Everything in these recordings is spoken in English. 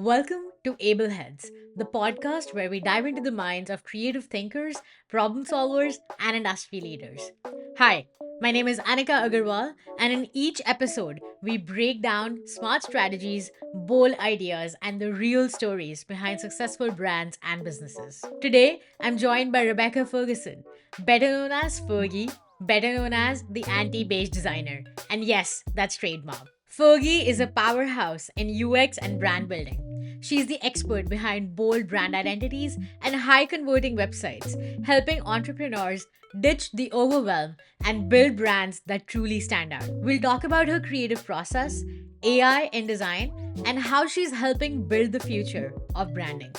Welcome to Able Heads, the podcast where we dive into the minds of creative thinkers, problem solvers, and industry leaders. Hi, my name is Anika Aggarwal, and in each episode, we break down smart strategies, bold ideas, and the real stories behind successful brands and businesses. Today, I'm joined by Rebecca Ferguson, better known as Fergie, better known as the Anti-Beige designer. And yes, that's trademark. Fergie is a powerhouse in UX and brand building. She's the expert behind bold brand identities and high converting websites, helping entrepreneurs ditch the overwhelm and build brands that truly stand out. We'll talk about her creative process, AI in design, and how she's helping build the future of branding.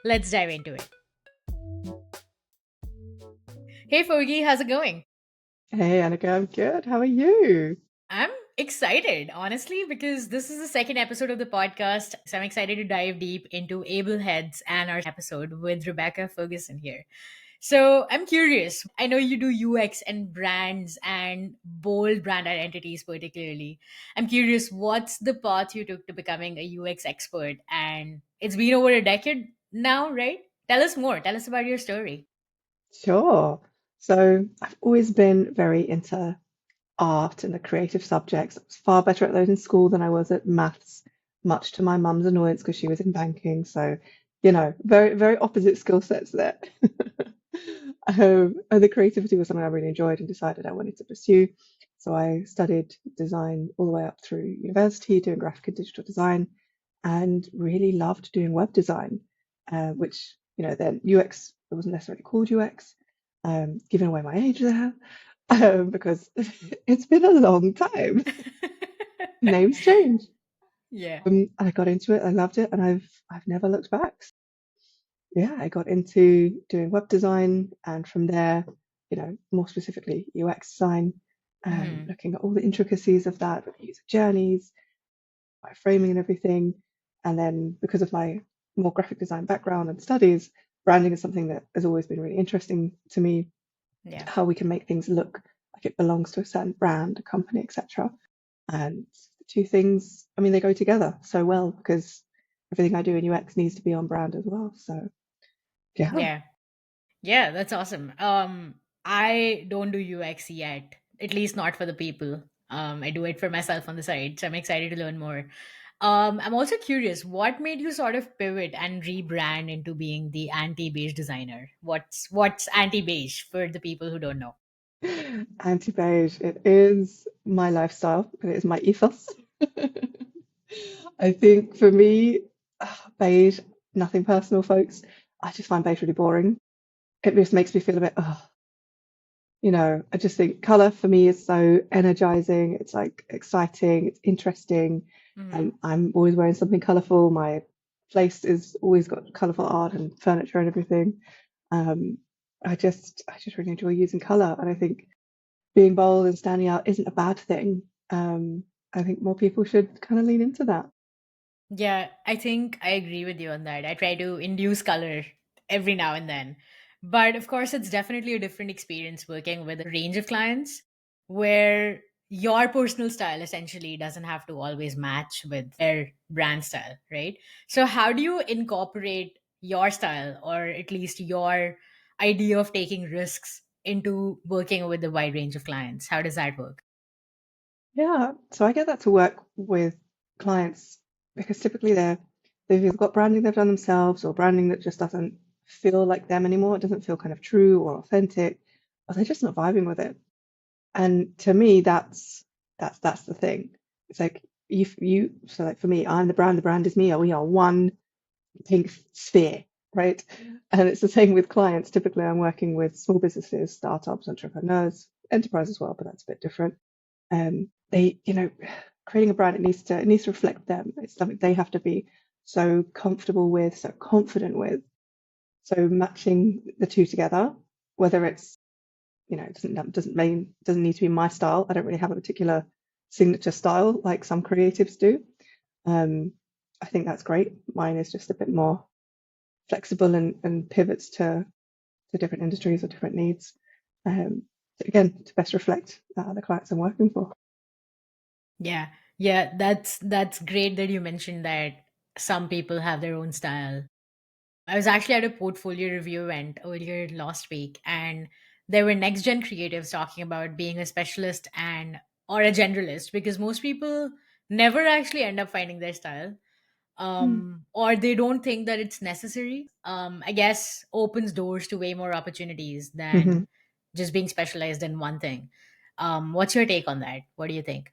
Let's dive into it. Hey Fergie, how's it going? Hey, Annika, I'm good. How are you? I'm excited, honestly, because this is the second episode of the podcast. So I'm excited to dive deep into Able Heads and our episode with Rebecca Ferguson here. So I'm curious. I know you do UX and brands and bold brand identities, particularly. I'm curious, what's the path you took to becoming a UX expert? And it's been over a decade now, right? Tell us more. Tell us about your story. Sure. So, I've always been very into art and the creative subjects. I was far better at those in school than I was at maths, much to my mum's annoyance because she was in banking. So, very, very opposite skill sets there. And the creativity was something I really enjoyed and decided I wanted to pursue. So, I studied design all the way up through university, doing graphic and digital design, and really loved doing web design, which, then UX, it wasn't necessarily called UX, giving away my age there, because it's been a long time. Names change. Yeah. And I got into it, I loved it, and I've never looked back. Yeah, I got into doing web design, and from there, more specifically UX design, Hmm. looking at all the intricacies of that, with user journeys, my framing and everything. And then because of my more graphic design background and studies, branding is something that has always been really interesting to me, Yeah. how we can make things look like it belongs to a certain brand, a company, etc. And the two things, I mean, they go together so well because everything I do in UX needs to be on brand as well. So yeah. Yeah. Yeah, that's awesome. I don't do UX yet, at least not for the people. I do it for myself on the side, so I'm excited to learn more. I'm also curious, what made you sort of pivot and rebrand into being the anti-beige designer? What's anti-beige for the people who don't know? Anti-beige, it is my lifestyle, it is my ethos. I think for me, beige, nothing personal, folks. I just find beige really boring. It just makes me feel a bit, I just think color for me is so energizing. It's like exciting, it's interesting. Hmm. I'm always wearing something colorful. My place is always got colorful art and furniture and everything. Um, I just really enjoy using color, and I think being bold and standing out isn't a bad thing. I think more people should kind of lean into that. Yeah, I think I agree with you on that. I try to induce color every now and then. But of course, it's definitely a different experience working with a range of clients where your personal style essentially doesn't have to always match with their brand style, right? So, how do you incorporate your style or at least your idea of taking risks into working with a wide range of clients? How does that work? Yeah, so I get that to work with clients because typically they've either got branding they've done themselves or branding that just doesn't feel like them anymore. It doesn't feel kind of true or authentic, or they're just not vibing with it. And to me, that's the thing. It's like you so like for me, I'm the brand is me, or we are one pink sphere, right? And it's the same with clients. Typically, I'm working with small businesses, startups, entrepreneurs, enterprise as well, but that's a bit different. They, creating a brand, it needs to reflect them. It's something they have to be so comfortable with, so confident with. So matching the two together, whether it's, it doesn't need to be my style. I don't really have a particular signature style like some creatives do. Um, I think that's great. Mine is just a bit more flexible and pivots to different industries or different needs. Again, to best reflect the clients I'm working for. Yeah. Yeah, that's great that you mentioned that some people have their own style. I was actually at a portfolio review event earlier last week, and there were next gen creatives talking about being a specialist and or a generalist because most people never actually end up finding their style, or they don't think that it's necessary. I guess opens doors to way more opportunities Mm-hmm. than just being specialized in one thing. What's your take on that? What do you think?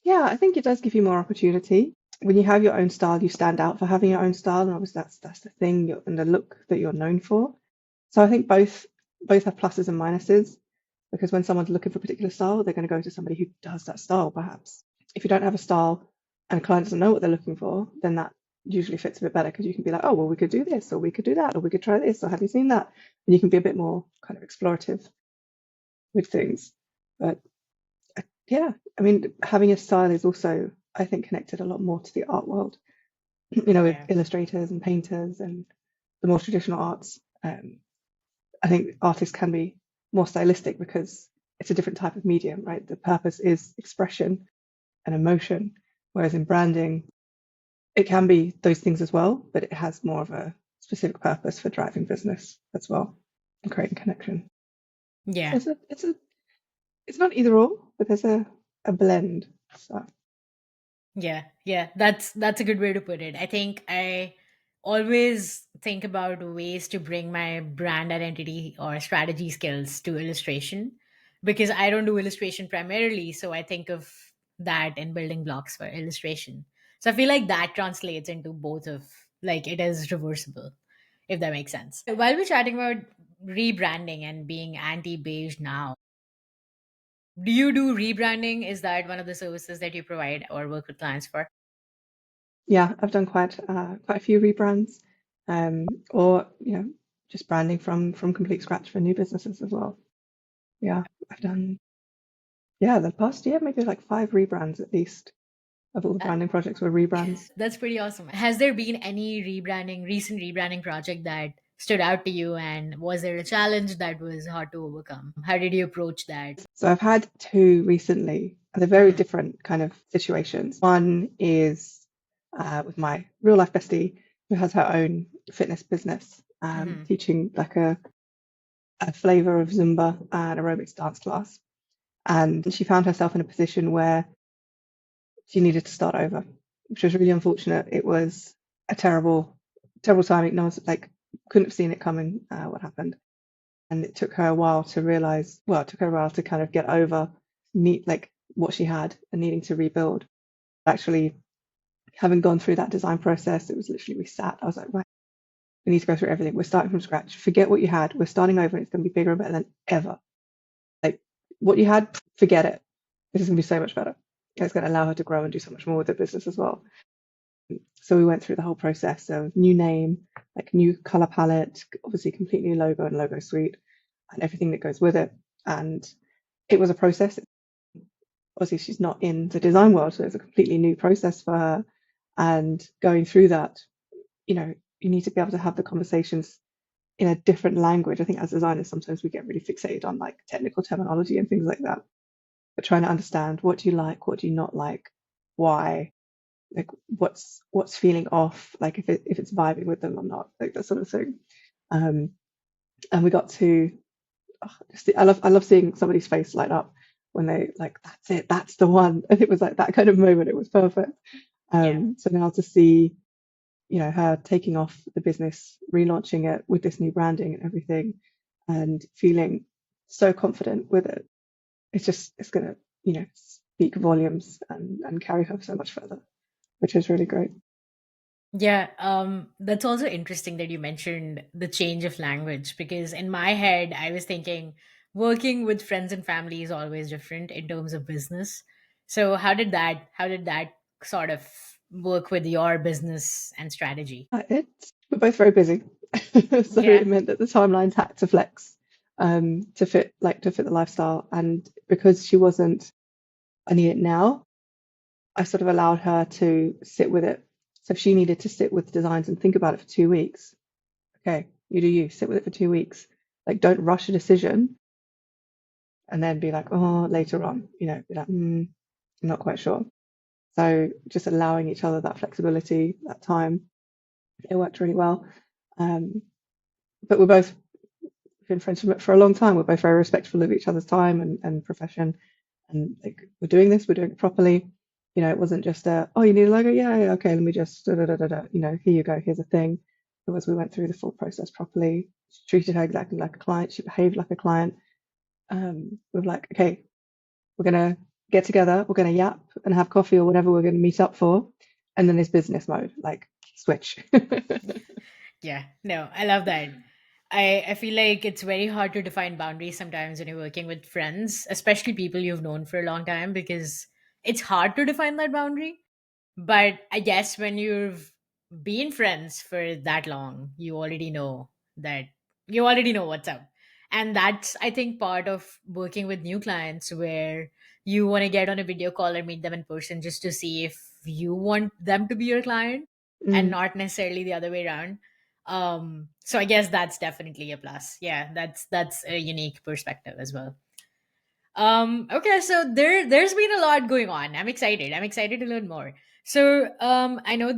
Yeah, I think it does give you more opportunity. When you have your own style, you stand out for having your own style, and obviously that's the thing and the look that you're known for. So I think both have pluses and minuses because when someone's looking for a particular style, they're going to go to somebody who does that style, perhaps. If you don't have a style and a client doesn't know what they're looking for, then that usually fits a bit better because you can be like, oh, well, we could do this, or we could do that, or we could try this, or have you seen that? And you can be a bit more kind of explorative with things. But yeah, I mean, having a style is also, I think, connected a lot more to the art world, with Yeah. illustrators and painters and the more traditional arts. I think artists can be more stylistic because it's a different type of medium, right? The purpose is expression and emotion, whereas in branding, it can be those things as well, but it has more of a specific purpose for driving business as well and creating connection. So Yeah. it's not either or, but there's a blend. So Yeah, yeah, that's a good way to put it. I think I always think about ways to bring my brand identity or strategy skills to illustration because I don't do illustration primarily, so I think of that in building blocks for illustration. So I feel like that translates into both of like it is reversible, if that makes sense. While we're chatting about rebranding and being anti-beige now, do you do rebranding? Is that one of the services that you provide or work with clients for? yeah, I've done quite a few rebrands, or just branding from complete scratch for new businesses as well. Yeah, I've done the past year maybe like 5 rebrands at least of all the branding projects were rebrands. That's pretty awesome. Has there been any recent rebranding project that stood out to you? And was there a challenge that was hard to overcome? How did you approach that? So I've had 2 recently, and they're very Hmm. different kind of situations. One is with my real life bestie who has her own fitness business, Hmm. teaching like a flavor of Zumba and aerobics dance class. And she found herself in a position where she needed to start over, which was really unfortunate. It was a terrible timing. No one's like couldn't have seen it coming, what happened. And it took her a while to realize, well, it took her a while to kind of get over like what she had and needing to rebuild. Actually, having gone through that design process, it was literally we sat. I was like, right, we need to go through everything. We're starting from scratch. Forget what you had. We're starting over, and it's going to be bigger and better than ever. Like what you had, forget it. This is going to be so much better. It's going to allow her to grow and do so much more with the business as well. So we went through the whole process of new name, like new color palette, obviously complete new logo and logo suite, and everything that goes with it. And it was a process. Obviously, she's not in the design world, so it's a completely new process for her. And going through that, you need to be able to have the conversations in a different language. I think as designers, sometimes we get really fixated on like technical terminology and things like that. But trying to understand what do you like, what do you not like, why, like what's feeling off, like if it's vibing with them or not, like that sort of thing. Um, and we got to I love seeing somebody's face light up when they like that's it, that's the one. And it was like that kind of moment. It was perfect. Yeah. So now to see her taking off the business, relaunching it with this new branding and everything, and feeling so confident with it, it's gonna speak volumes and carry her so much further, which is really great. Yeah, that's also interesting that you mentioned the change of language because in my head, I was thinking working with friends and family is always different in terms of business. So how did that sort of work with your business and strategy? We're both very busy, so Yeah. it meant that the timelines had to flex, to fit the lifestyle. And because she wasn't, I need it now, I sort of allowed her to sit with it. So if she needed to sit with designs and think about it for 2 weeks, okay, you do you, sit with it for 2 weeks. Like, don't rush a decision and then be like, oh, later on, be like, I'm not quite sure. So just allowing each other that flexibility, that time, it worked really well. Um, but we're both been friends for a long time. We're both very respectful of each other's time and profession. And like we're doing this, we're doing it properly. It wasn't just oh, you need a logo? Yeah, yeah, okay, let me just da, da, da, da, da. Here you go, here's a thing. It was we went through the full process properly, treated her exactly like a client, she behaved like a client. We're like, okay, we're gonna get together, we're gonna yap and have coffee or whatever we're gonna meet up for, and then it's business mode, like switch. Yeah, no, I love that. I feel like it's very hard to define boundaries sometimes when you're working with friends, especially people you've known for a long time, because it's hard to define that boundary. But I guess when you've been friends for that long, that you already know what's up. And that's, I think, part of working with new clients where you want to get on a video call or meet them in person just to see if you want them to be your client and Mm, not necessarily the other way around. So I guess that's definitely a plus. Yeah, that's a unique perspective as well. Okay, so there's been a lot going on. I'm excited. I'm excited to learn more. So I know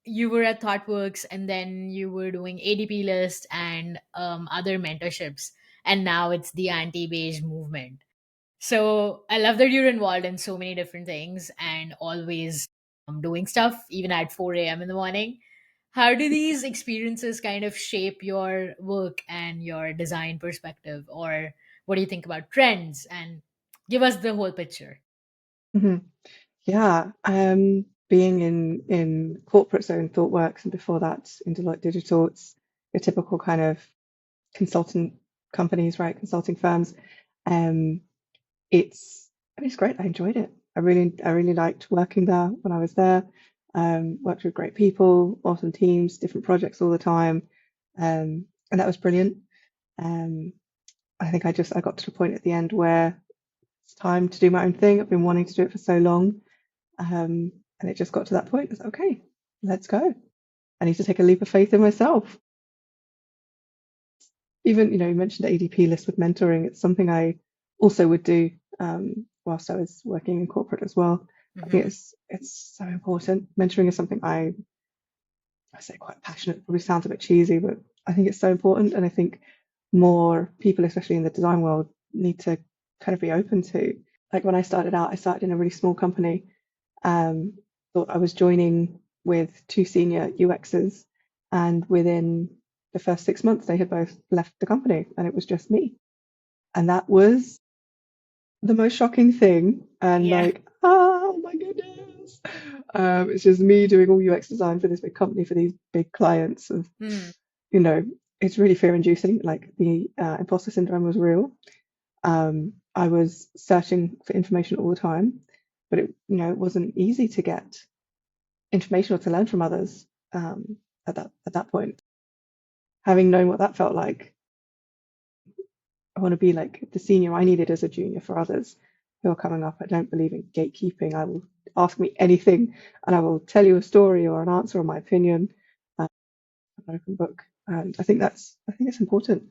you were at ThoughtWorks and then you were doing ADP list and other mentorships, and now it's the anti-beige movement. So I love that you're involved in so many different things and always doing stuff even at 4 a.m. in the morning. How do these experiences kind of shape your work and your design perspective? Or what do you think about trends? And give us the whole picture. mhm. Yeah, being in corporate zone ThoughtWorks and before that in Deloitte Digital, it's your typical kind of consultant companies, right? Consulting firms. Um, it's great. I enjoyed it. I really liked working there when I was there. Worked with great people, awesome teams, different projects all the time, and that was brilliant. Um, I think I got to the point at the end where it's time to do my own thing. I've been wanting to do it for so long, and it just got to that point. It's okay, let's go. I need to take a leap of faith in myself. Even, you mentioned the ADP list with mentoring. It's something I also would do whilst I was working in corporate as well. I think Hmm. it's so important. Mentoring is something I say quite passionate. Probably sounds a bit cheesy, but I think it's so important, and I think more people, especially in the design world, need to kind of be open to. Like when I started in a really small company. Um, Thought I was joining with two senior UXers, and within the first 6 months, they had both left the company, and it was just me. And that was the most shocking thing. And Yeah. like, oh my goodness, it's just me doing all UX design for this big company for these big clients. Of Hmm. you know, it's really fear-inducing. Like the imposter syndrome was real. I was searching for information all the time, but it wasn't easy to get information or to learn from others at that point. Having known what that felt like, I want to be like the senior I needed as a junior for others who are coming up. I don't believe in gatekeeping. I will ask me anything, and I will tell you a story or an answer or my opinion. Uh, an open book, and I think it's important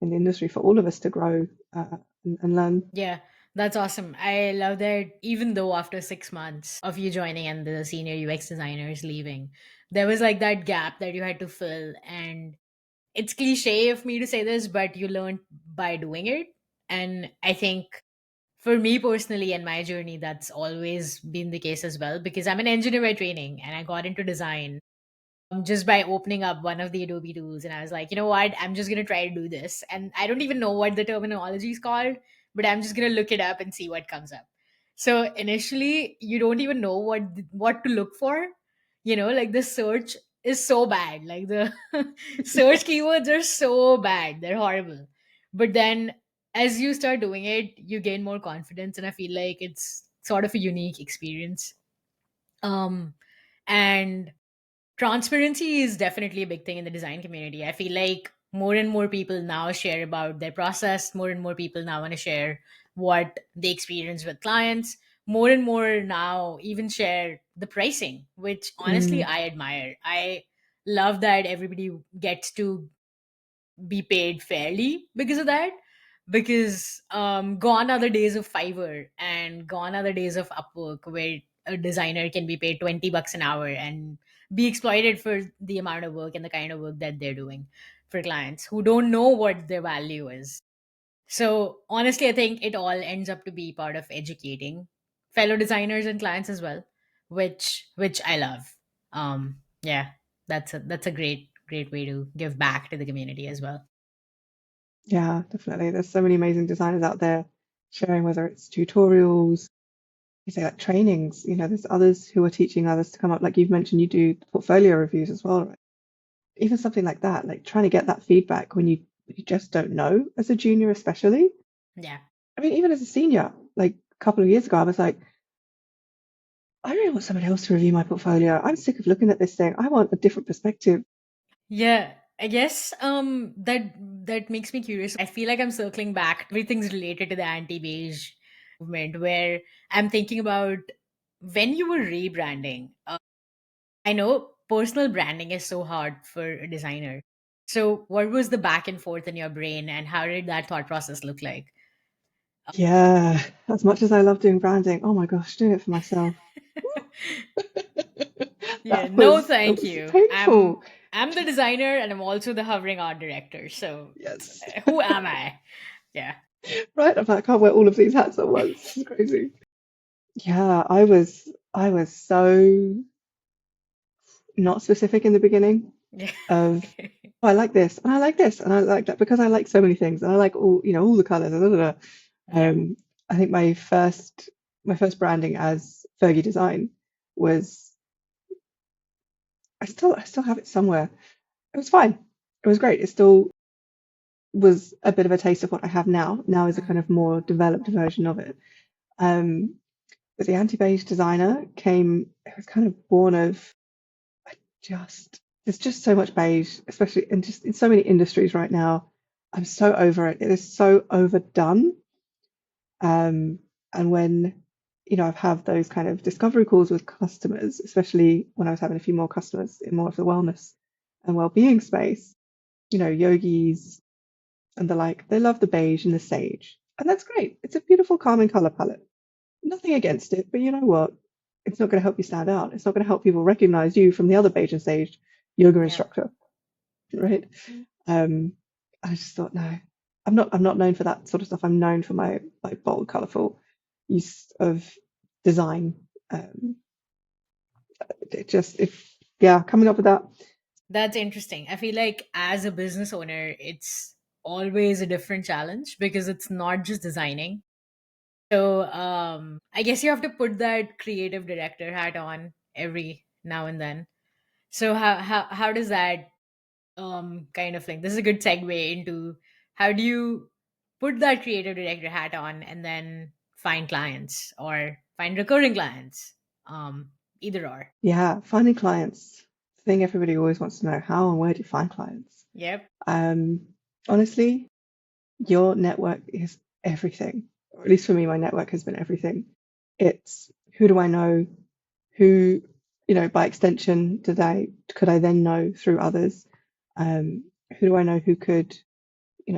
in the industry for all of us to grow and learn. Yeah, that's awesome. I love that even though after 6 months of you joining and the senior UX designers leaving, there was like that gap that you had to fill. And it's cliche of me to say this, but you learned by doing it. And I think for me personally and my journey, that's always been the case as well, because I'm an engineer by training and I got into design just by opening up one of the Adobe tools. And I was like, you know what? I'm just going to try to do this. And I don't even know what the terminology is called, but I'm just going to look it up and see what comes up. So initially, you don't even know what to look for. Like the search is so bad. Like the search keywords are so bad. They're horrible. But then as you start doing it, you gain more confidence. And I feel like it's sort of a unique experience. Um, and transparency is definitely a big thing in the design community. I feel like more and more people now share about their process. More and more people now want to share what they experience with clients. More and more now even share the pricing, which honestly Mm, I admire. I love that everybody gets to be paid fairly because of that. Because gone are the days of Fiverr and gone are the days of Upwork where a designer can be paid $20 an hour and be exploited for the amount of work and the kind of work that they're doing for clients who don't know what their value is. So honestly, I think it all ends up to be part of educating fellow designers and clients as well, which I love. Yeah, that's a great way to give back to the community as well. Yeah, definitely. There's so many amazing designers out there sharing, whether it's tutorials, you say like trainings, there's others who are teaching others to come up. Like you've mentioned, you do portfolio reviews as well, right? Even something like that, like trying to get that feedback when you just don't know as a junior, especially. Yeah. I mean, even as a senior, like a couple of years ago, I was like, I really want somebody else to review my portfolio. I'm sick of looking at this thing. I want a different perspective. Yeah, I guess that makes me curious. I feel like I'm circling back. Everything's related to the anti-beige movement where I'm thinking about when you were rebranding. I know personal branding is so hard for a designer. So what was the back and forth in your brain and how did that thought process look like? Yeah, as much as I love doing branding, oh my gosh, doing it for myself. Yeah, That no was it thank was you. I'm painful. I'm the designer and I'm also the hovering art director. So Yes. who am I? Yeah. Right? I'm like, I can't wear all of these hats at once. This is crazy. Yeah, I was so not specific in the beginning Yeah. of oh, I like this and I like this and I like that because I like so many things and I like all the colors. Yeah. I think my first branding as Fergie Design was I still have it somewhere. It was fine. It was great. It still was a bit of a taste of what I have now. Now is a kind Mhm. of more developed version of it. Um, but the anti-beige designer came. It was kind of born of just there's just so much beige, especially in so many industries right now. I'm so over it. It is so overdone. Um, and when I've had those kind of discovery calls with customers, especially when I was having a few more customers in more of the wellness and well-being space, yogis and the like, they love the beige and the sage. And that's great. It's a beautiful, calming color palette. Nothing against it, but you know what? It's not going to help you stand out. It's not going to help people recognize you from the other beige and sage yoga Yeah. instructor, right? Um, I just thought, no, I'm not known for that sort of stuff. I'm known for my like bold, colorful use of design. Um, it just if yeah, coming up with that. That's interesting. I feel like as a business owner, it's always a different challenge because it's not just designing. So I guess you have to put that creative director hat on every now and then. So how does that kind of thing? This is a good segue into how do you put that creative director hat on and then find clients or find recurring clients? Um Either or. Yeah, finding clients. The thing everybody always wants to know: how and where do you find clients? Yep. Um, honestly, your network is everything. Or at least for me, my network has been everything. It's who do I know? Who, by extension, could I then know through others? Who do I know who could,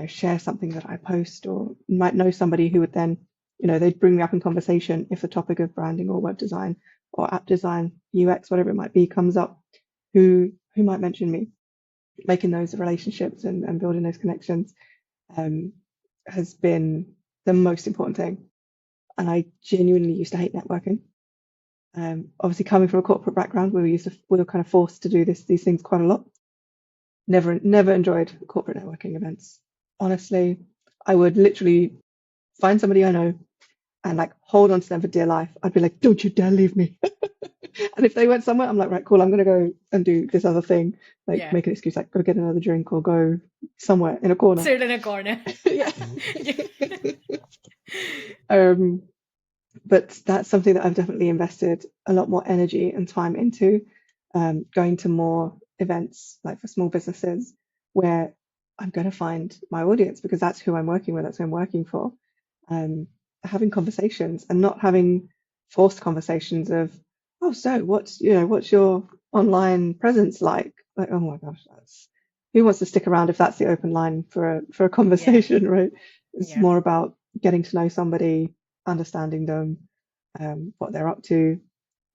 share something that I post, or might know somebody who would then, they'd bring me up in conversation if the topic of branding or web design or app design, UX, whatever it might be, comes up. Who might mention me? Making those relationships and building those connections um, has been the most important thing. And I genuinely used to hate networking. Obviously, coming from a corporate background, we were kind of forced to do these things quite a lot. Never enjoyed corporate networking events. Honestly, I would literally find somebody I know and like hold on to them for dear life. I'd be like, "Don't you dare leave me!" And if they went somewhere, I'm like, "Right, cool. I'm gonna go and do this other thing." Like Yeah. make an excuse, like go get another drink or go somewhere in a corner. Sit in a corner. Yeah. Yeah. um, but that's something that I've definitely invested a lot more energy and time into, going to more events like for small businesses where I'm going to find my audience because that's who I'm working with, that's who I'm working for. Um, Having conversations and not having forced conversations of, oh, so what's your online presence like? Like, oh my gosh, that's who wants to stick around if that's the open line for a Yeah. conversation, right? It's Yeah. more about getting to know somebody, understanding them, what they're up to.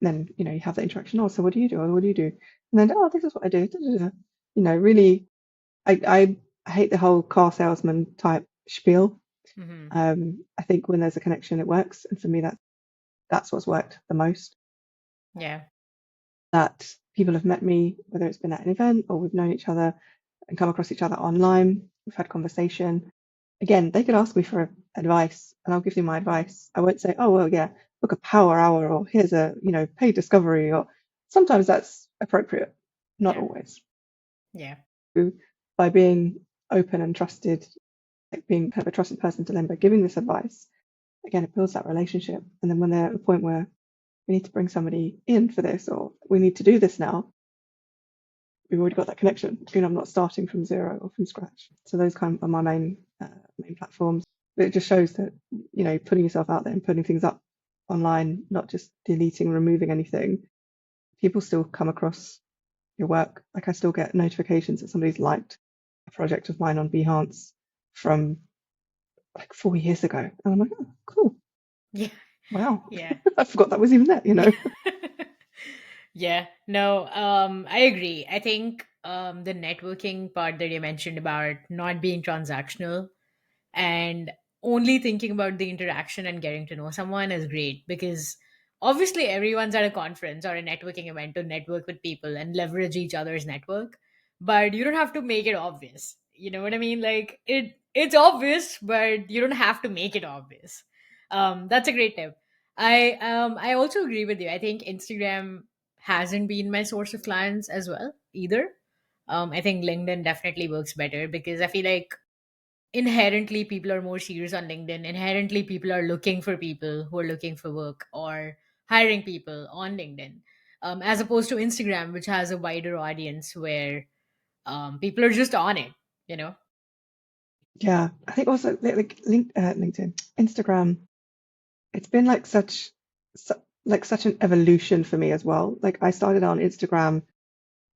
then, you have the interaction. Oh, so what do you do? Or what do you do? And then, oh, this is what I do. Da, da, da. Really, I hate the whole car salesman type spiel. Hmm. I think when there's a connection, it works. And for me, that's what's worked the most. Yeah. That people have met me, whether it's been at an event or we've known each other and come across each other online. We've had conversation. Again, they could ask me for advice and I'll give them my advice. I won't say, oh, well, yeah, book a power hour or here's a, paid discovery, or sometimes that's appropriate, not Yeah. always. Yeah. So by being open and trusted, like being kind of a trusted person to them, by giving this advice, again, it builds that relationship. And then when they're at a point where we need to bring somebody in for this or we need to do this now, we've already got that connection. I'm not starting from zero or from scratch. So those kind of are my main platforms. But it just shows that putting yourself out there and putting things up online, not just deleting, removing anything. People still come across your work. Like I still get notifications that somebody's liked a project of mine on Behance from like 4 years ago, and I'm like, oh, cool, Yeah. wow, Yeah. I forgot that was even there. Yeah, no, I agree. I think the networking part that you mentioned about not being transactional and only thinking about the interaction and getting to know someone is great, because obviously everyone's at a conference or a networking event to network with people and leverage each other's network, but you don't have to make it obvious. You know what I mean? Like it's obvious, but you don't have to make it obvious. That's a great tip. I also agree with you. I think Instagram hasn't been my source of clients as well either. I think LinkedIn definitely works better, because I feel like inherently people are more serious on LinkedIn. Inherently people are looking for people who are looking for work or hiring people on LinkedIn, as opposed to Instagram, which has a wider audience where people are just on it, you know. Yeah, I think also LinkedIn, Instagram. It's been like such an evolution for me as well. Like I started on Instagram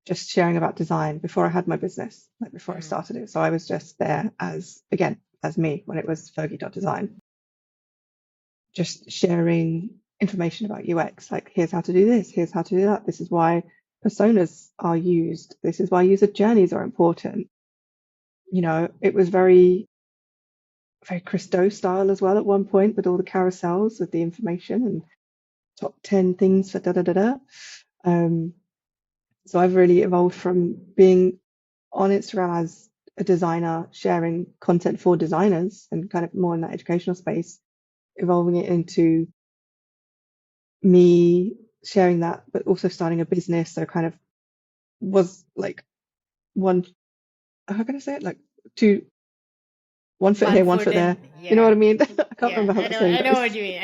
just sharing about design before I had my business, like before I Hmm. started it. So I was just there as me when it was Fergie.design, just sharing information about UX. Like here's how to do this, here's how to do that. This is why personas are used. This is why user journeys are important. It was very Christo style as well at one point, with all the carousels with the information and top 10 things for da da da da. Um, so I've really evolved from being on Instagram as a designer, sharing content for designers and kind of more in that educational space, evolving it into me sharing that, but also starting a business. So kind of was like one, how can I say it? Like two, one foot One here, one foot foot there. in, You know what yeah. I mean? I can't Yeah, remember how I that know, saying I know what goes. you mean.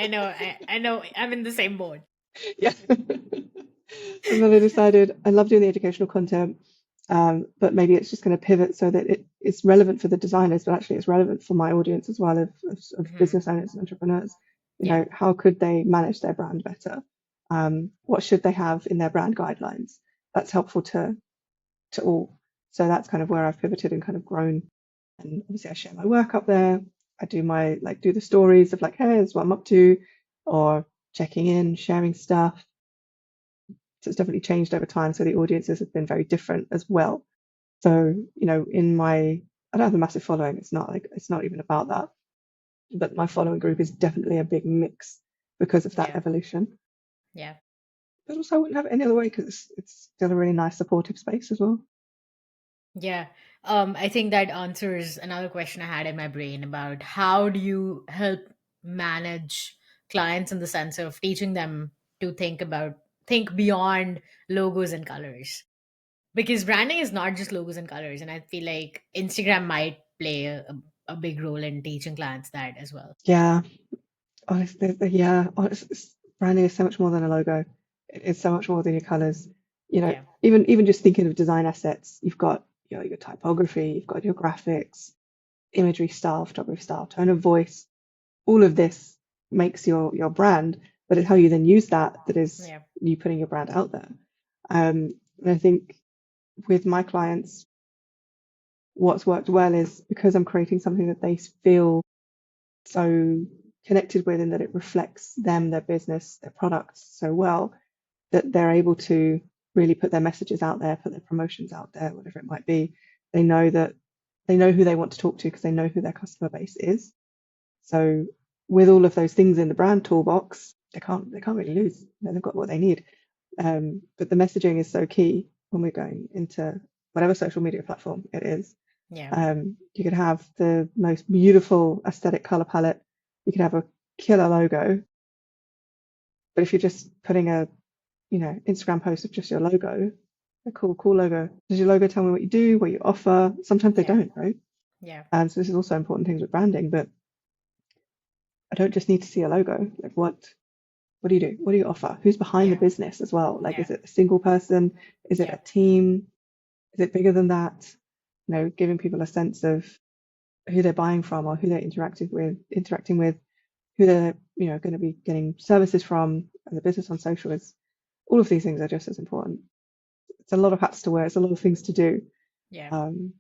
I know, I'm in the same boat. Yeah. And then I decided I love doing the educational content, but maybe it's just going to pivot so that it's relevant for the designers, but actually it's relevant for my audience as well of Hmm. business owners and entrepreneurs. Yeah. How could they manage their brand better? What should they have in their brand guidelines? That's helpful to all. So that's kind of where I've pivoted and kind of grown. And obviously I share my work up there. I do the stories of like, hey, this is what I'm up to, or checking in, sharing stuff. So it's definitely changed over time. So the audiences have been very different as well. So, I don't have a massive following. It's not even about that. But my following group is definitely a big mix because of that Yeah. evolution. Yeah. But also, I wouldn't have it any other way because it's still a really nice supportive space as well. Yeah. I think that answers another question I had in my brain about how do you help manage clients in the sense of teaching them to think beyond logos and colors. Because branding is not just logos and colors. And I feel like Instagram might play a big role in teaching clients that as well. Yeah, honestly, yeah, branding is so much more than a logo. It's so much more than your colors. Yeah. Even just thinking of design assets, you've got your typography, you've got your graphics, imagery style, photography style, tone of voice. All of this makes your brand, but it's how you then use that is Yeah. you putting your brand out there. And I think with my clients, what's worked well is because I'm creating something that they feel so connected with and that it reflects them, their business, their products so well. that they're able to really put their messages out there, put their promotions out there, whatever it might be. They know that they know who they want to talk to because they know who their customer base is. So with all of those things in the brand toolbox, they can't really lose. They've got what they need. But the messaging is so key when we're going into whatever social media platform it is. Yeah. You could have the most beautiful aesthetic color palette. You could have a killer logo, but if you're just putting a Instagram post of just your logo, a cool logo. Does your logo tell me what you do, what you offer? Sometimes they Yeah. don't, right? Yeah. And so this is also important things with branding, but I don't just need to see a logo. Like what do you do? What do you offer? Who's behind the Yeah. business as well? Like, Yeah. is it a single person? Is it Yeah. a team? Is it bigger than that? Giving people a sense of who they're buying from or who they're interacting with, who they're, going to be getting services from, and the business on social is all of these things are just as important. It's a lot of hats to wear. It's a lot of things to do. Yeah. Um,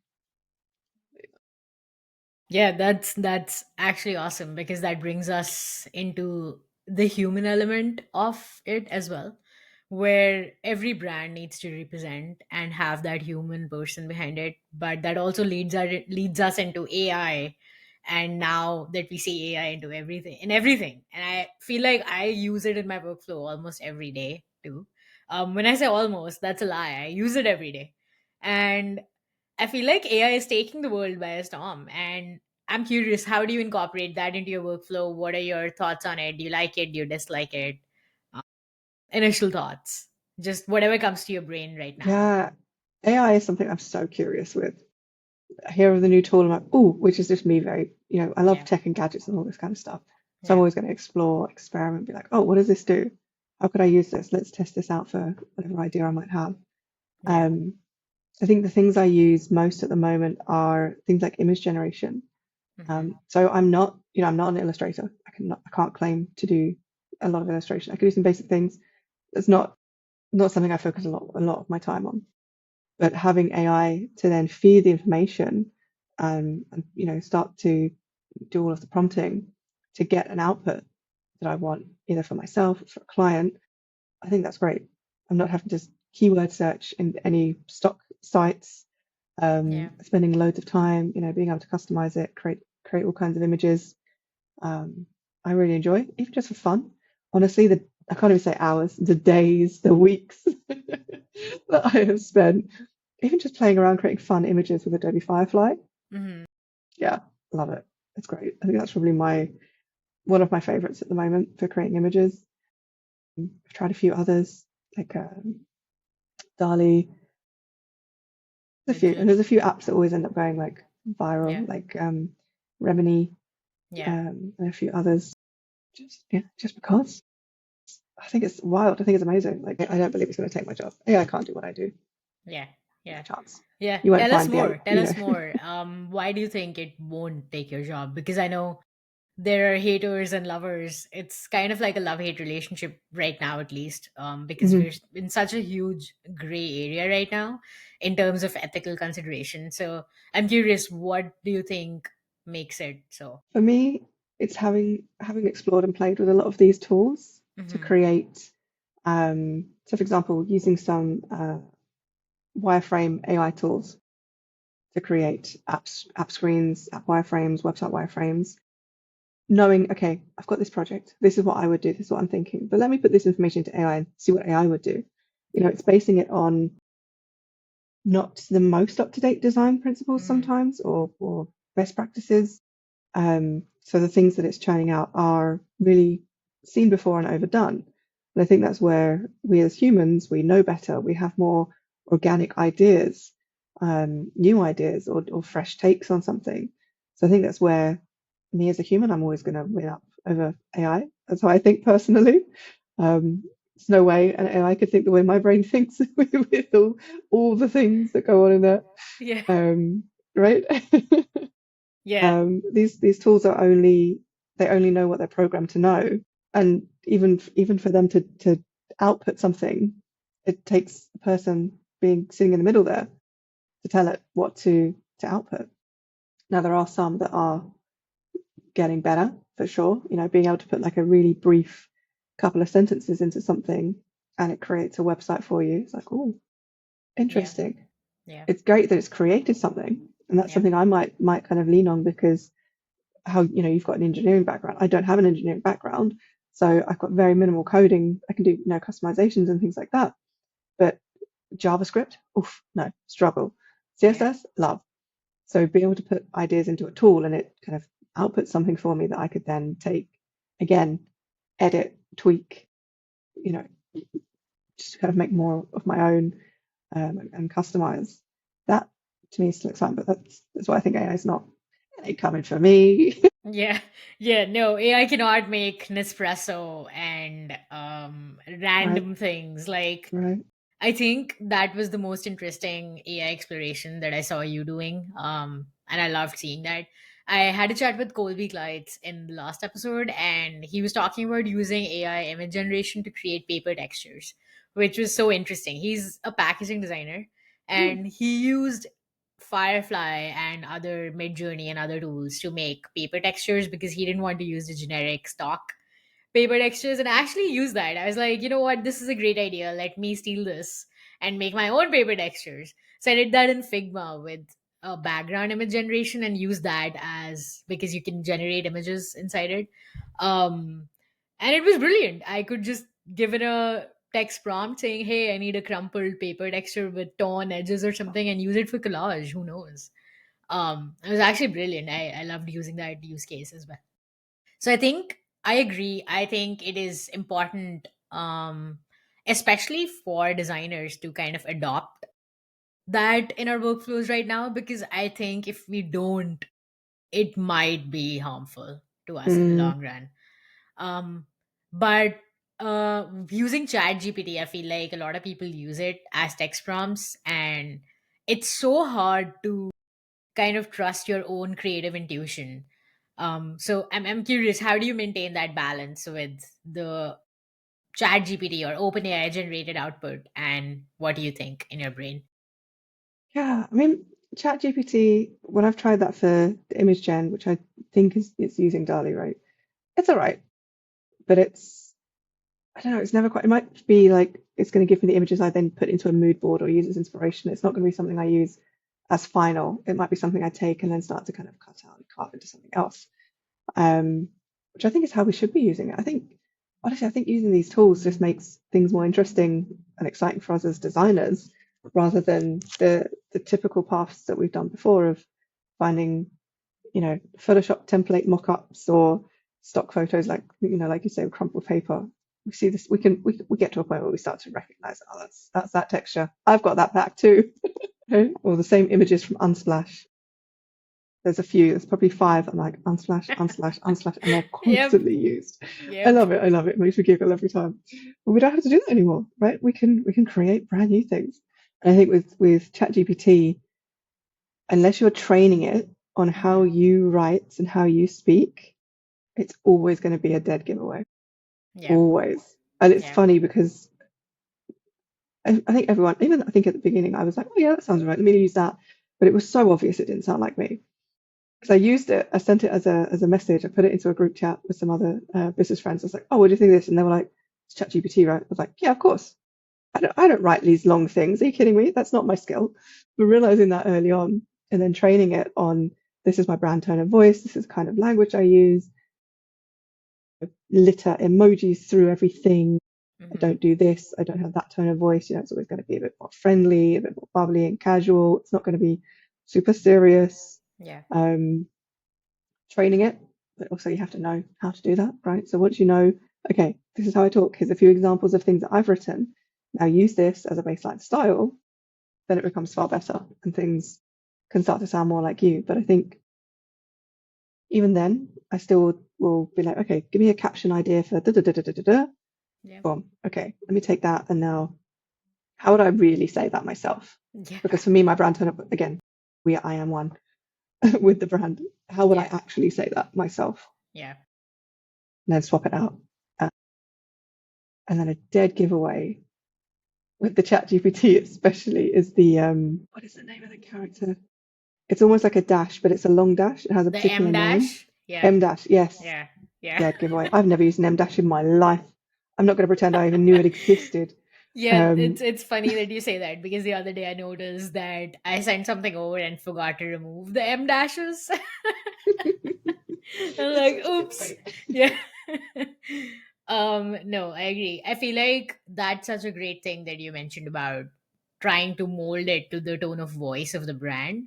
Yeah, that's actually awesome because that brings us into the human element of it as well, where every brand needs to represent and have that human person behind it. But that also leads us into AI, and now that we see AI into everything, and I feel like I use it in my workflow almost every day too. When I say almost, that's a lie. I use it every day, and I feel like AI is taking the world by a storm. And I'm curious, how do you incorporate that into your workflow? What are your thoughts on it? Do you like it? Do you dislike it? Uh, Initial thoughts. Just whatever comes to your brain right now. yeah, AI is something I'm so curious with. I hear of the new tool, I'm like, oh, which is just me very, I love Yeah. tech and gadgets and all this kind of stuff. So I'm Yeah. always going to explore, experiment, be like, oh, what does this do? How could I use this? Let's test this out for whatever idea I might have. Yeah. Um, I think the things I use most at the moment are things like image generation. Hmm. So I'm not an illustrator. I can't claim to do a lot of illustration. I can do some basic things. It's not something I focus a lot of my time on. But having AI to then feed the information, and start to do all of the prompting to get an output that I want, either for myself or for a client, I think that's great. I'm not having to keyword search in any stock sites, Yeah. spending loads of time, being able to customize it, create all kinds of images. I really enjoy, even just for fun. Honestly, I can't even say hours, the days, the weeks that I have spent even just playing around creating fun images with Adobe Firefly. Hmm. Yeah, love it. It's great. I think that's probably one of my favorites at the moment for creating images. I've tried a few others like Dali, and Midjourney. there's a few apps that always end up going like Yeah. viral, like Remini, Yeah. and a few others. Just because I think it's wild. I think it's amazing. Like I don't believe it's going to take my job. AI can't do what I do. Yeah. No Yeah. chance. Yeah. You won't Tell us find more. Tell us the. more. Why do you think it won't take your job? Because I know there are haters and lovers. It's kind of like a love hate relationship right now, at least, because we're Mhm. in such a huge gray area right now in terms of ethical consideration. So I'm curious, what do you think makes it so? For me, it's having explored and played with a lot of these tools to Hmm. create. So, for example, using some wireframe AI tools to create app screens, app wireframes, website wireframes, knowing, okay, I've got this project. This is what I would do. This is what I'm thinking. But let me put this information into AI and see what AI would do. Yeah. It's basing it on not the most up-to-date design principles Hmm. sometimes, or best practices. So the things that it's churning out are really seen before and overdone. And I think that's where we as humans, we know better. We have more organic ideas, new ideas, or fresh takes on something. So I think that's where me as a human, I'm always going to win up over AI. That's how I think personally. There's no way an AI could think the way my brain thinks with all the things that go on in there. Yeah. Right? Yeah. These tools they only know what they're programmed to know, and even for them to output something, it takes a person being sitting in the middle there to tell it what to output. Now there are some that are getting better for sure. Being able to put like a really brief couple of sentences into something and it creates a website for you. It's like, oh, Yeah. interesting. Yeah. It's great that it's created something, and that's Yeah. something I might kind of lean on, because how, you've got an engineering background. I don't have an engineering background, so I've got very minimal coding. I can do, customizations and things like that. But JavaScript, oof, no, struggle. Yeah. CSS, love. So being able to put ideas into a tool and it kind of outputs something for me that I could then take again, edit, tweak, you know, just kind of make more of my own, and customize. That to me still exciting, but that's why I think AI is not, it ain't coming for me. Yeah, yeah, no, AI cannot make Nespresso and Right, random things. Like, right. I think that was the most interesting AI exploration that I saw you doing. And I loved seeing that. I had a chat with Colby Glides in the last episode, and he was talking about using AI image generation to create paper textures, which was so interesting. He's a packaging designer, Mm. and he used Firefly and other Midjourney and other tools to make paper textures because he didn't want to use the generic stock paper textures and actually use that. I was like, you know what, this is a great idea. Let me steal this and make my own paper textures. So I did that in Figma with a background image generation and use that as because you can generate images inside it. Um, and it was brilliant. I could just give it a text prompt saying, hey, I need a crumpled paper texture with torn edges or something and use it for collage. Who knows? It was actually brilliant. I loved using that use case as well. So I think I agree. I think it is important, especially for designers to kind of adopt that in our workflows right now, because I think if we don't, it might be harmful to us in the Mm. long run. Um, but using Chat GPT, I feel like a lot of people use it as text prompts, and it's so hard to kind of trust your own creative intuition. So I'm curious, how do you maintain that balance with the Chat GPT or OpenAI generated output, and what do you think in your brain? Yeah, I mean, ChatGPT, when I've tried that for the image gen, which I think is it's using DALL-E, right? It's all right, but I don't know, it's never quite, it might be like it's going to give me the images I then put into a mood board or use as inspiration. It's not going to be something I use as final. It might be something I take and then start to kind of cut out and carve into something else, um, which I think is how we should be using it. I think, honestly, I think using these tools just makes things more interesting and exciting for us as designers, rather than the typical paths that we've done before of finding, Photoshop template mock-ups or stock photos, like, like you say, with crumpled paper. We see this, we get to a point where we start to recognize, oh, that's that texture. I've got that back too. Or the same images from Unsplash. There's a few, there's probably five. I'm like, Unsplash, Unsplash, Unsplash, and they're Yep. constantly used. I Yep. love it. I love it. It makes me giggle every time. But we don't have to do that anymore, right? We can create brand new things. And I think with ChatGPT, unless you're training it on how Hmm. you write and how you speak, it's always going to be a dead giveaway. Yeah. Always. And it's Yeah. funny because I think everyone, even I think at the beginning, I was like, oh yeah, that sounds right. Let me use that. But it was so obvious it didn't sound like me. Because I used it, I sent it as a message. I put it into a group chat with some other business friends. I was like, oh, what do you think of this? And they were like, it's ChatGPT, right? I was like, yeah, of course. I don't write these long things. Are you kidding me? That's not my skill. But realizing that early on and then training it on, this is my brand tone of voice, this is the kind of language I use, litter emojis through everything. I Hmm. don't do this, I don't have that tone of voice. It's always going to be a bit more friendly, a bit more bubbly and casual. It's not going to be super serious. Yeah. Um, Training it, but also you have to know how to do that, right? So once you know, okay, this is how I talk, here's a few examples of things that I've written, now use this as a baseline style, then it becomes far better and things can start to sound more like you. But I think even then, I still will be like, okay, give me a caption idea for da da da da da da da. Yeah. Boom. Okay, let me take that and now, how would I really say that myself? Yeah. Because for me, my brand tone, again, I am one with the brand. How would I Yeah. actually say that myself? Yeah. And then swap it out. Uh, and then a dead giveaway with the chat GPT especially is the what is the name of the character? It's almost like a dash, but it's a long dash. It has a The M particular name. dash. Yeah. M dash, yes. Yeah. Yeah. Dead giveaway. I've never used an M dash in my life. I'm not going to pretend I even knew it existed. Yeah, Um, it's funny that you say that because the other day I noticed that I sent something over and forgot to remove the M dashes. I'm it's like, actually oops. funny. Yeah. No, I agree. I feel like that's such a great thing that you mentioned about trying to mold it to the tone of voice of the brand.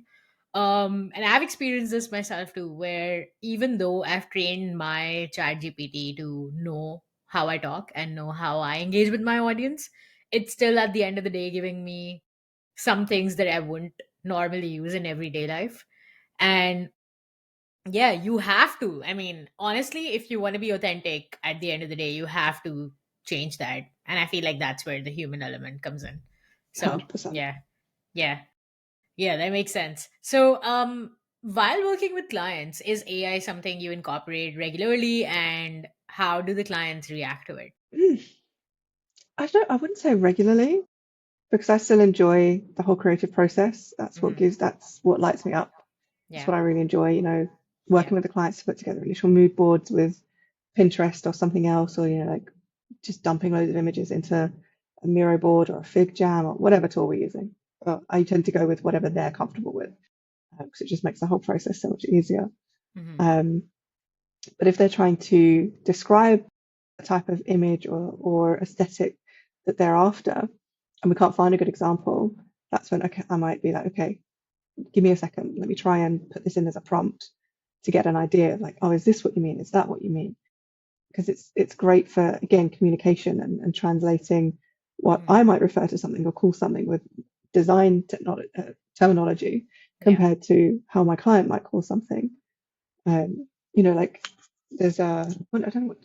And I've experienced this myself too, where even though I've trained my chat GPT to know how I talk and know how I engage with my audience, it's still at the end of the day giving me some things that I wouldn't normally use in everyday life. And yeah, you have to. I mean, honestly, if you want to be authentic at the end of the day, you have to change that. And I feel like that's where the human element comes in. So, 100%. yeah, yeah, yeah, that makes sense. So, while working with clients, is AI something you incorporate regularly and how do the clients react to it? I wouldn't say regularly because I still enjoy the whole creative process. Hmm. That's what lights me up. That's Yeah, what I really enjoy, yeah, working with the clients to put together initial mood boards with Pinterest or something else, or, like just dumping loads of images into a Miro board or a Fig Jam or whatever tool we're using. But I tend to go with whatever they're comfortable with because it just makes the whole process so much easier. hmm, Um, but if they're trying to describe a type of image or aesthetic that they're after, and we can't find a good example, that's when okay, I might be like, okay, give me a second, let me try and put this in as a prompt to get an idea of like, oh, is this what you mean? Is that what you mean? Because it's great for again communication and translating what hmm, I might refer to something or call something with design terminology yeah, compared to how my client might call something. Like there's a well, I don't know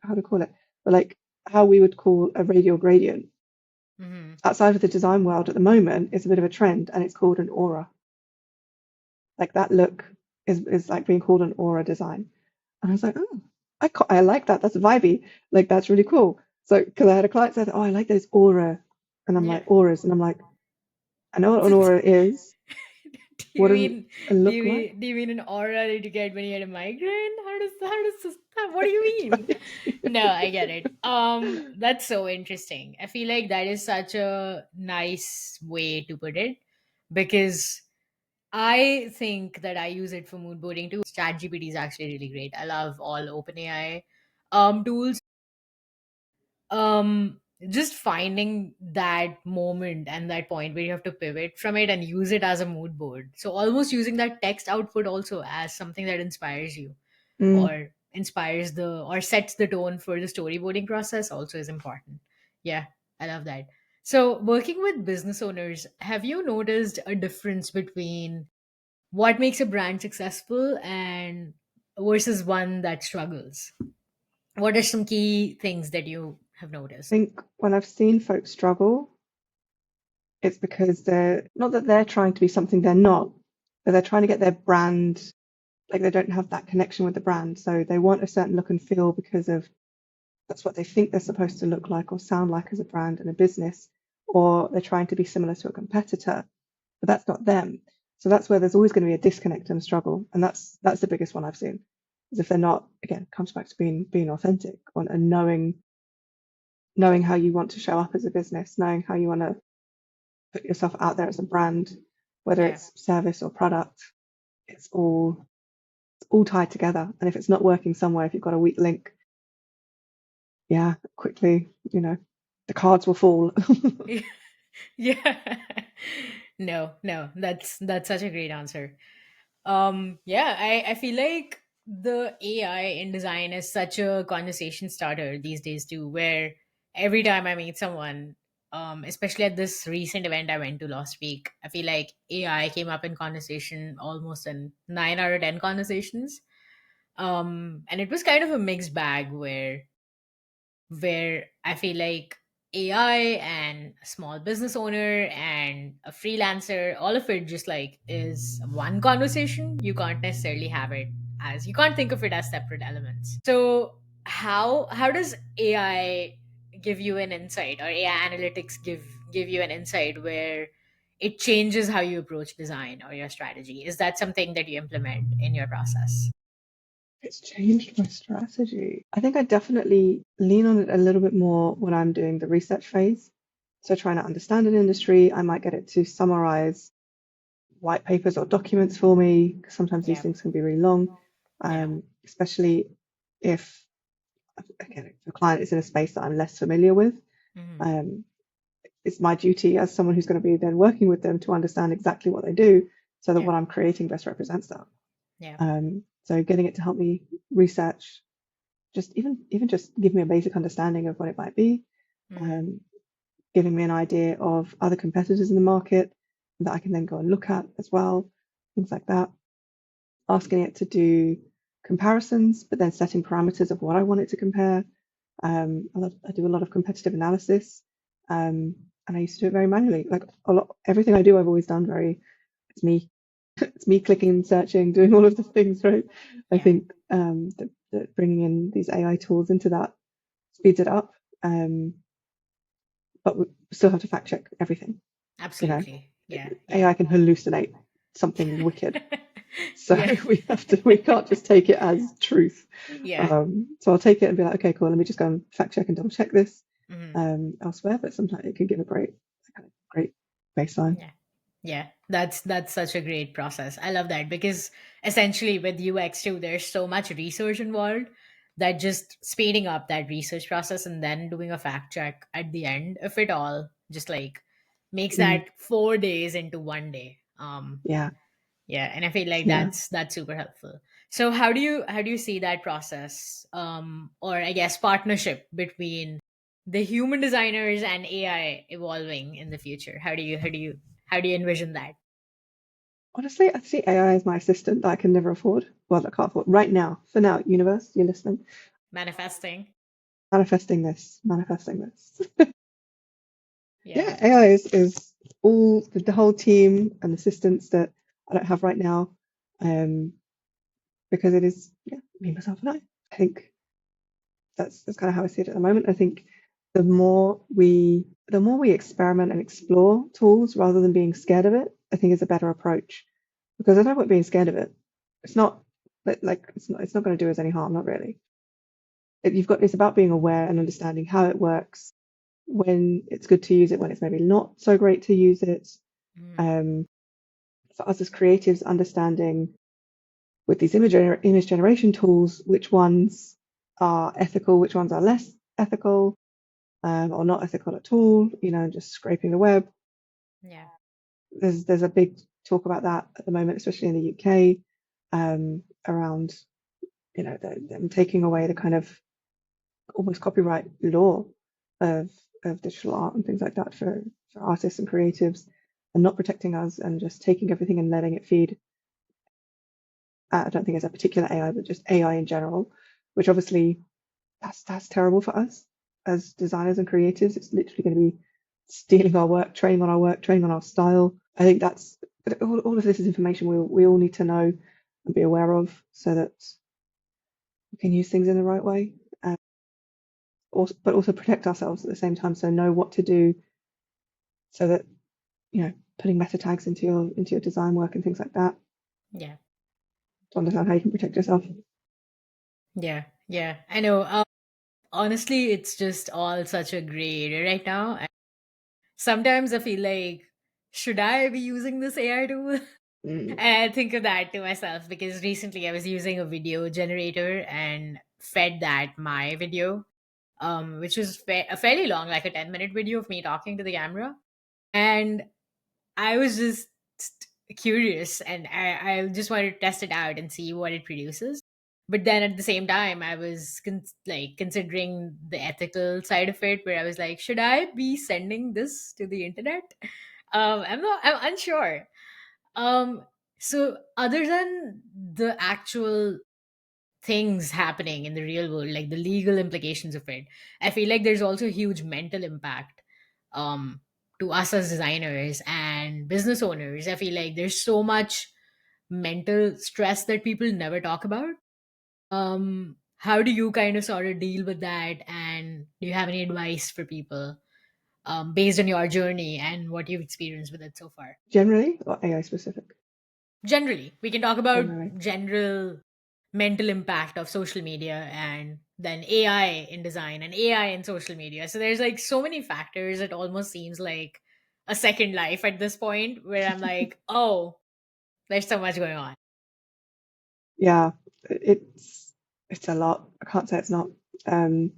how to call it, but like how we would call a radial gradient hmm, outside of the design world at the moment is a bit of a trend, and it's called an aura. Like that look is like being called an aura design. And I was like, oh, I like that. That's vibey. Like that's really cool. So because I had a client say, oh, I like those aura, and I'm yeah. like auras, and I'm like, I know what an aura is. Do What you does mean it look like? do you mean an aura that you get when you get a migraine? How does this what do you mean? No, I get it. That's so interesting. I feel like that is such a nice way to put it because I think that I use it for mood boarding too. ChatGPT is actually really great. I love all OpenAI tools. Just finding that moment and that point where you have to pivot from it and use it as a mood board. So almost using that text output also as something that inspires you Mm, or inspires the or sets the tone for the storyboarding process also is important. Yeah, I love that. So working with business owners, have you noticed a difference between what makes a brand successful and versus one that struggles? What are some key things that you have I noticed? think when I've seen folks struggle, it's because they're not that they're trying to be something they're not, but they're trying to get their brand, like they don't have that connection with the brand. So they want a certain look and feel because of that's what they think they're supposed to look like or sound like as a brand and a business, or they're trying to be similar to a competitor, but that's not them. So that's where there's always going to be a disconnect and a struggle, and that's the biggest one I've seen. Is if they're not, again, it comes back to being authentic and knowing how you want to show up as a business, knowing how you want to put yourself out there as a brand, whether Yeah. it's service or product. It's all tied together. And if it's not working somewhere, if you've got a weak link, yeah, quickly, the cards will fall. Yeah. No, no, that's such a great answer. Yeah, I feel like the AI in design is such a conversation starter these days too, where every time I meet someone, especially at this recent event I went to last week, I feel like AI came up in conversation almost in 9 out of 10 conversations. And it was kind of a mixed bag where I feel like AI and a small business owner and a freelancer, all of it just like is one conversation. You can't necessarily have it as you can't think of it as separate elements. So how does AI give you an insight or AI analytics give you an insight where it changes how you approach design or your strategy? Is that something that you implement in your process? It's changed my strategy. I think I definitely lean on it a little bit more when I'm doing the research phase. So trying to understand an industry, I might get it to summarize white papers or documents for me, because sometimes these Yeah. things can be really long, Yeah. especially if, again, if the client is in a space that I'm less familiar with. Hmm. Um, it's my duty as someone who's going to be then working with them to understand exactly what they do so that Yeah. what I'm creating best represents that. Yeah. So getting it to help me research, just even just give me a basic understanding of what it might be, Hmm. um, giving me an idea of other competitors in the market that I can then go and look at as well, things like that. Asking it to do comparisons, but then setting parameters of what I want it to compare. I do a lot of competitive analysis, and I used to do it very manually. Like everything I do, I've always done very. It's me. It's me clicking, searching, doing all of the things. Right. I Yeah. think that bringing in these AI tools into that speeds it up, but we still have to fact check everything. You know, Absolutely. Yeah. Yeah. AI can hallucinate something wicked. So Yeah. we can't just take it as truth. Yeah. So I'll take it and be like, okay, cool, let me just go and fact check and double check this Hmm. elsewhere. But sometimes it can give a great baseline. Yeah. Yeah. That's such a great process. I love that because essentially with UX too, there's so much research involved that just speeding up that research process and then doing a fact check at the end of it all just like makes Mm, that 4 days into 1 day. yeah, Yeah, and I feel like yeah. that's super helpful. So how do you see that process, or I guess partnership between the human designers and AI evolving in the future? How do you envision that Honestly, I see AI as my assistant that I can never afford. Well, I can't afford right now. For now, universe, you're listening. manifesting? Manifesting this. Yeah, Yeah, AI is all the whole team and assistants that I don't have right now, um, because it is, yeah, me, myself, and I. I think that's kind of how I see it at the moment. I think the more we experiment and explore tools rather than being scared of it, I think is a better approach. Because I know what being scared of it. It's not it's not going to do us any harm, not really. It's about being aware and understanding how it works, when it's good to use it, when it's maybe not so great to use it. mm, Um, for us as creatives, understanding with these image generation tools, which ones are ethical, which ones are less ethical, or not ethical at all, just scraping the web. yeah, There's a big talk about that at the moment, especially in the UK, around them taking away the kind of almost copyright law of digital art and things like that for artists and creatives, and not protecting us and just taking everything and letting it feed. I don't think it's a particular AI, but just AI in general, which obviously that's terrible for us as designers and creatives. It's literally going to be stealing our work, training on our work, training on our style. I think but all of this is information we all need to know and be aware of so that we can use things in the right way, but also protect ourselves at the same time. So know what to do so that putting meta tags into your design work and things like that yeah, to understand how you can protect yourself. yeah, yeah. I know. Honestly, it's just all such a gray area right now. And sometimes I feel like, should I be using this AI tool? Mm. I think of that to myself because recently I was using a video generator and fed that my video, which was a fairly long, like a 10-minute video of me talking to the camera. And I was just curious and I just wanted to test it out and see what it produces. But then at the same time, I was considering the ethical side of it, where I was like, should I be sending this to the internet? I'm unsure. um, so other than the actual things happening in the real world, like the legal implications of it, I feel like there's also a huge mental impact um to us as designers and business owners. I feel like there's so much mental stress that people never talk about. How do you kind of sort of deal with that, and do you have any advice for people based on your journey and what you've experienced with it so far? Generally, or AI specific? Generally, we can talk about Generally. general mental impact of social media, and then AI in design and AI in social media. So there's like so many factors. It almost seems like a second life at this point where I'm like, oh, there's so much going on. Yeah, it's a lot. I can't say it's not. Um,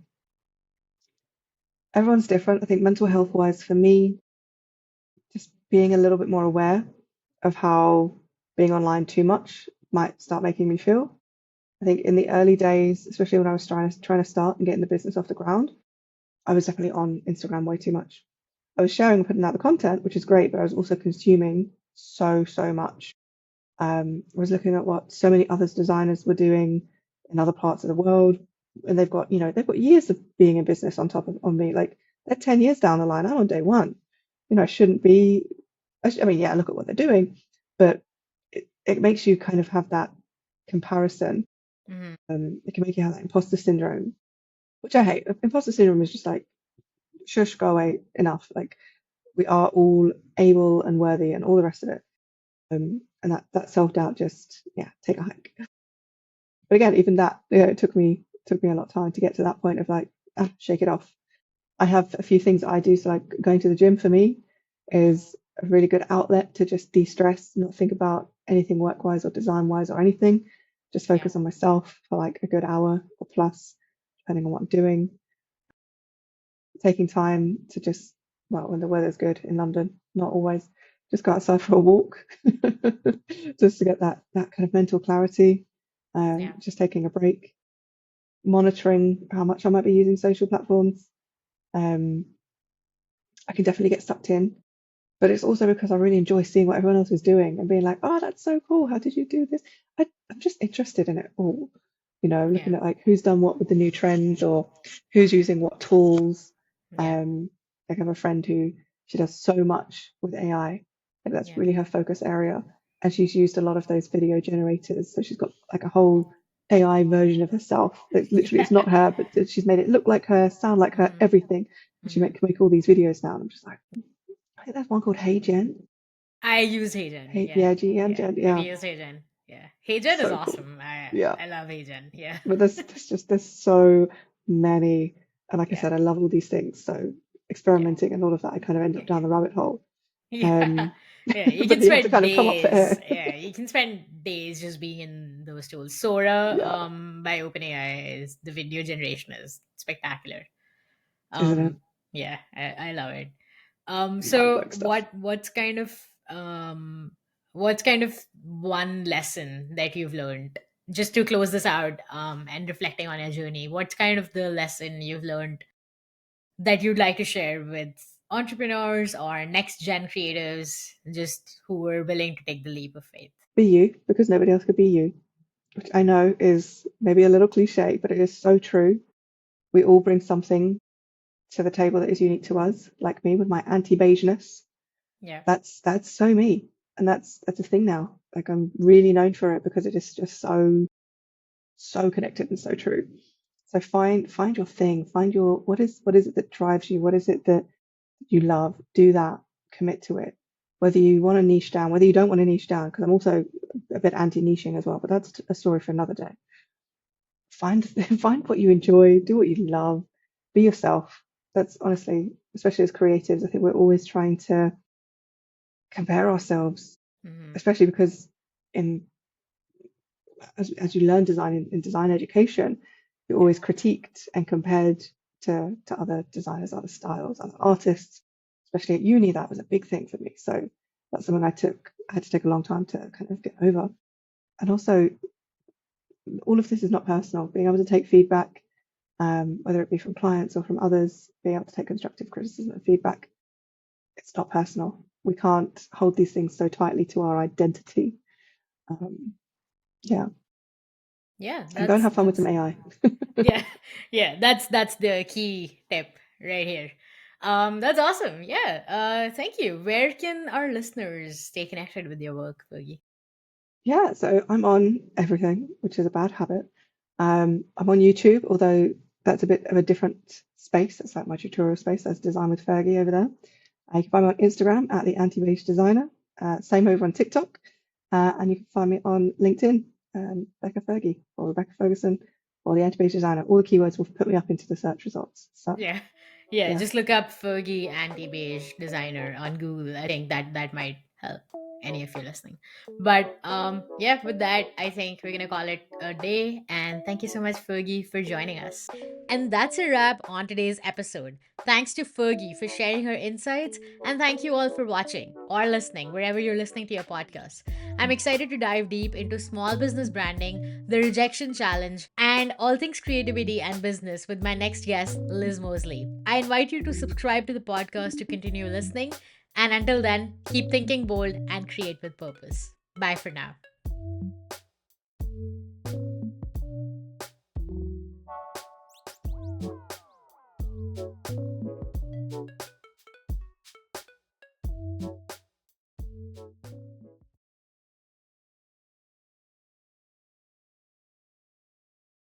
Everyone's different. I think mental health wise, for me, just being a little bit more aware of how being online too much might start making me feel. I think in the early days, especially when I was trying to start and getting the business off the ground, I was definitely on Instagram way too much. I was sharing and putting out the content, which is great, but I was also consuming so much. I was looking at what so many other designers were doing in other parts of the world, and they've got years of being in business on top of on me. Like they're 10 years down the line. I'm on day one. I shouldn't be. I mean, yeah, look at what they're doing, but it makes you kind of have that comparison. Hmm. It can make you have that imposter syndrome, which I hate. Imposter syndrome is just like, shush, go away, enough. Like we are all able and worthy and all the rest of it. And that self doubt just, yeah, take a hike. But again, even that, it took me a lot of time to get to that point of like, shake it off. I have a few things that I do. So like going to the gym for me is a really good outlet to just de-stress, not think about anything work-wise or design-wise or anything. Just Yeah. focus on myself for like a good hour or plus, depending on what I'm doing. Taking time to just, well, when the weather's good in London, not always, just go outside for a walk, just to get that kind of mental clarity. Yeah. Just taking a break, monitoring how much I might be using social platforms. Um, I can definitely get sucked in, but it's also because I really enjoy seeing what everyone else is doing and being like, oh, that's so cool. How did you do this? I'm just interested in it all, Yeah. looking at like who's done what with the new trends or who's using what tools. Yeah. I have a friend who she does so much with AI, and that's Yeah. really her focus area. And she's used a lot of those video generators. So she's got like a whole AI version of herself. It's literally, it's Yeah. not her, but she's made it look like her, sound like her, Hmm. everything. And she Hmm. can make all these videos now. And I'm just like, I think there's one called Hey Jen. I use Hayden. Hey, Yeah. yeah, GM Yeah. Jen. I've Yeah, used Hayden. Yeah. Hayden is so cool. awesome. I Yeah, I love Hayden. Yeah. but there's so many, and like I Yeah. said, I love all these things. So Yeah. experimenting and all of that, I kind of end Yeah. up Yeah. down the rabbit hole. Yeah. Um, Yeah. You can but you have to spend kind of come up for days. air. Yeah. You can spend days just being in those tools. Sora, Yeah, by OpenAI, is the video generation is spectacular. isn't it? Um, yeah, I love it. Mind So blowing stuff. what's kind of one lesson that you've learned, just to close this out, and reflecting on your journey? What's kind of the lesson you've learned that you'd like to share with entrepreneurs or next gen creatives, just who are willing to take the leap of faith? Be you, because nobody else could be you, which I know is maybe a little cliche, but it is so true. We all bring something to the table that is unique to us. Like me with my anti-beigeness, Yeah. that's so me, and that's a thing now. Like I'm really known for it because it is just so connected and so true. So find your thing, find your what is it that drives you, what is it that you love, do that, commit to it. Whether you want to niche down, whether you don't want to niche down, because I'm also a bit anti-niching as well, but that's a story for another day. Find find what you enjoy, do what you love, be yourself. That's honestly, especially as creatives, I think we're always trying to compare ourselves, Hmm. especially because in as you learn design in design education, you're Yeah. always critiqued and compared to other designers, other styles, other artists. Especially at uni, that was a big thing for me. So that's something I had to take a long time to kind of get over. And also, all of this is not personal. Being able to take feedback, whether it be from clients or from others, being able to take constructive criticism and feedback, it's not personal. We can't hold these things so tightly to our identity. Um, yeah, Yeah, and go and have fun with that's some AI. yeah. Yeah, that's the key tip right here. That's awesome. Yeah. Thank you. Where can our listeners stay connected with your work, Fergie? Yeah, so I'm on everything, which is a bad habit. I'm on YouTube, although that's a bit of a different space. It's like my tutorial space. That's Design with Fergie over there. You can find me on Instagram at the Anti-Beige Designer. Same over on TikTok. And you can find me on LinkedIn Becca Fergie or Rebecca Ferguson or the Anti-Beige designer. All the keywords will put me up into the search results. So Yeah. Yeah, yeah, just look up Fergie anti-beige designer on Google. I think that might help any of you listening. But yeah, with that, I think we're gonna call it a day. And thank you so much, Fergie, for joining us. And that's a wrap on today's episode. Thanks to Fergie for sharing her insights, and thank you all for watching or listening wherever you're listening to your podcast. I'm excited to dive deep into small business branding, the rejection challenge, and all things creativity and business with my next guest, Liz Mosley. I invite you to subscribe to the podcast to continue listening. And until then, keep thinking bold and create with purpose. Bye for now.